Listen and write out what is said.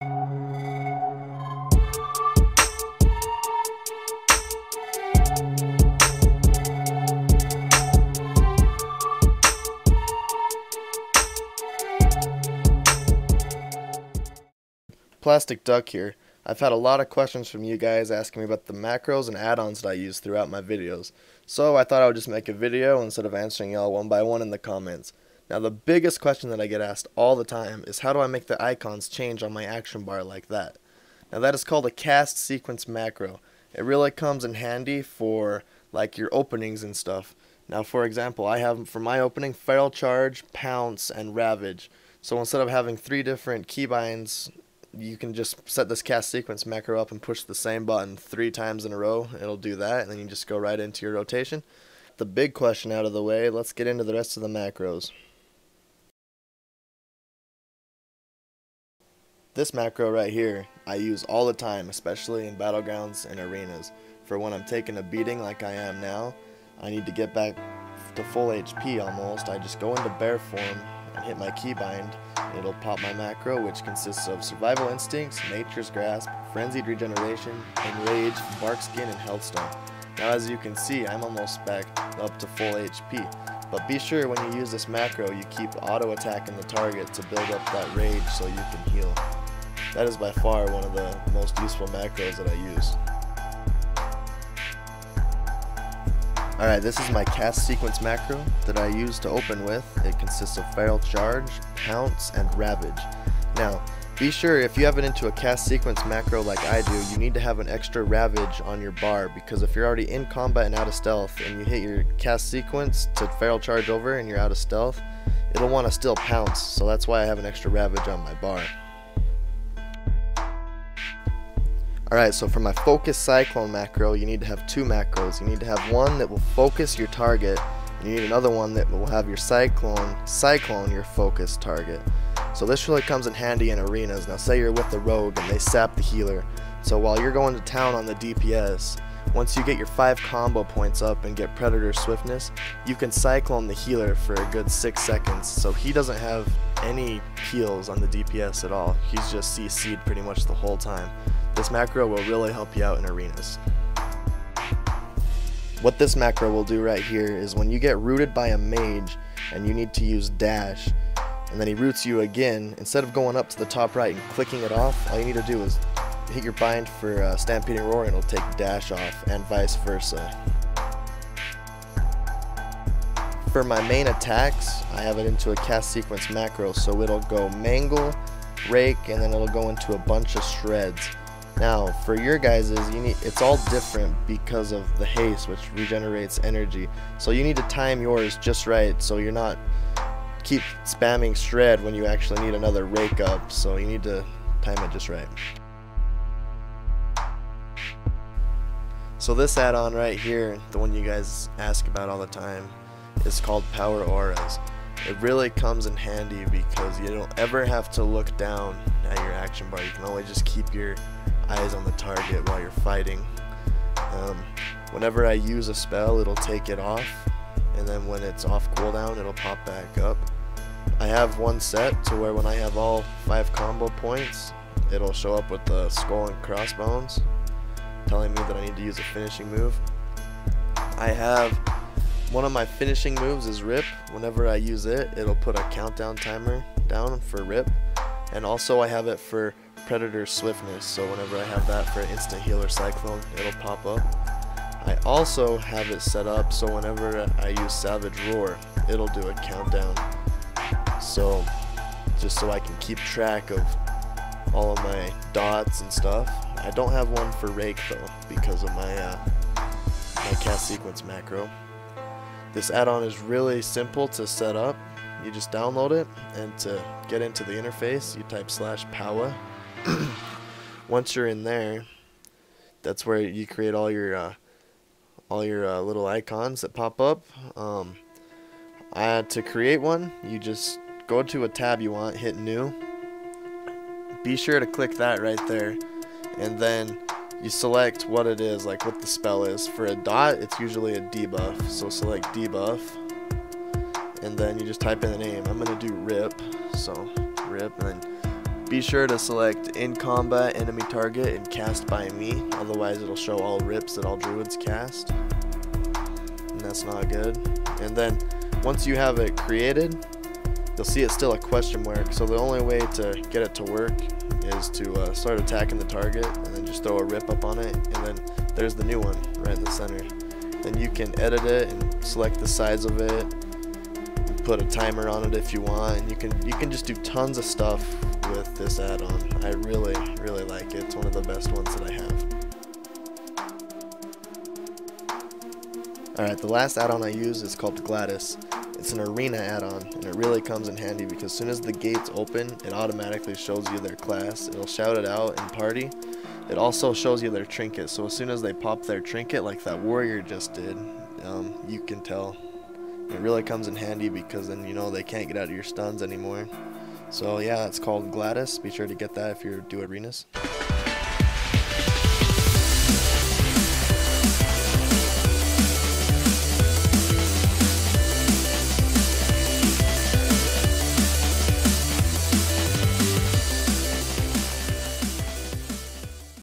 Plastic Duck here. I've had a lot of questions from you guys asking me about the macros and add-ons that I use throughout my videos. So I thought I would just make a video instead of answering y'all one by one in the comments. Now the biggest question that I get asked all the time is how do I make the icons change on my action bar like that? Now that is called a cast sequence macro. It really comes in handy for like your openings and stuff. Now for example, I have for my opening Feral Charge, Pounce, and Ravage. So instead of having 3 different keybinds, you can just set this cast sequence macro up and push the same button 3 times in a row. It'll do that, and then you just go right into your rotation. The big question out of the way, let's get into the rest of the macros. This macro right here, I use all the time, especially in battlegrounds and arenas. For when I'm taking a beating like I am now, I need to get back to full HP almost. I just go into bear form and hit my keybind. It'll pop my macro, which consists of Survival Instincts, Nature's Grasp, Frenzied Regeneration, Enrage, Barkskin, and Healthstone. Now as you can see, I'm almost back up to full HP. But be sure when you use this macro, you keep auto attacking the target to build up that rage so you can heal. That is by far one of the most useful macros that I use. Alright, this is my cast sequence macro that I use to open with. It consists of Feral Charge, Pounce, and Ravage. Now, be sure if you have it into a cast sequence macro like I do, you need to have an extra Ravage on your bar, because if you're already in combat and out of stealth and you hit your cast sequence to Feral Charge over and you're out of stealth, it'll want to still Pounce, so that's why I have an extra Ravage on my bar. Alright, so for my focus cyclone macro, you need to have 2 macros. You need to have one that will focus your target, and you need another one that will have your cyclone your focus target. So this really comes in handy in arenas. Now say you're with the rogue and they sap the healer. So while you're going to town on the DPS, once you get your 5 combo points up and get Predator Swiftness, you can cyclone the healer for a good 6 seconds. So he doesn't have any heals on the DPS at all. He's just CC'd pretty much the whole time. This macro will really help you out in arenas. What this macro will do right here is when you get rooted by a mage and you need to use dash, and then he roots you again, instead of going up to the top right and clicking it off, all you need to do is hit your bind for Stampeding Roar and it'll take dash off, and vice versa. For my main attacks, I have it into a cast sequence macro, so it'll go mangle, rake, and then it'll go into a bunch of shreds. Now, for your guys's, it's all different because of the haste, which regenerates energy. So you need to time yours just right, so you're not keep spamming shred when you actually need another rake up. So you need to time it just right. So this add-on right here, the one you guys ask about all the time, is called Power Auras. It really comes in handy because you don't ever have to look down at your action bar. You can always just keep your eyes on the target while you're fighting. Whenever I use a spell, it'll take it off, and then when it's off cooldown, it'll pop back up. I have one set to where when I have all 5 combo points, it'll show up with the skull and crossbones, telling me that I need to use a finishing move. I have one of my finishing moves is Rip. Whenever I use it, it'll put a countdown timer down for Rip, and also I have it for Predator Swiftness, so whenever I have that for instant heal or cyclone, it'll pop up. I also have it set up so whenever I use Savage Roar, it'll do a countdown, so just so I can keep track of all of my dots and stuff. I don't have one for Rake though because of my my cast sequence macro. This add-on is really simple to set up. You just download it, and to get into the interface, you type /powa. Once you're in there, that's where you create all your little icons that pop up. To create one, you just go to a tab you want, hit new. Be sure to click that right there, and then you select what it is, like what the spell is. For a dot, it's usually a debuff, so select debuff, and then you just type in the name. I'm gonna do Rip, so Rip, and then Be sure to select in combat enemy target and cast by me, otherwise it'll show all rips that all druids cast, and that's not good. And then once you have it created, you'll see it's still a question mark, so the only way to get it to work is to start attacking the target and then just throw a rip up on it, and then there's the new one right in the center. Then you can edit it and select the size of it, put a timer on it if you want, and you can just do tons of stuff with this add-on. I really like it. It's one of the best ones that I have. Alright, the last add-on I use is called Gladys. It's an arena add-on, and it really comes in handy because as soon as the gates open, it automatically shows you their class. It'll shout it out in party. It also shows you their trinket, so as soon as they pop their trinket like that warrior just did, you can tell. It really comes in handy because then you know they can't get out of your stuns anymore. So yeah, it's called Gladys. Be sure to get that if you do arenas.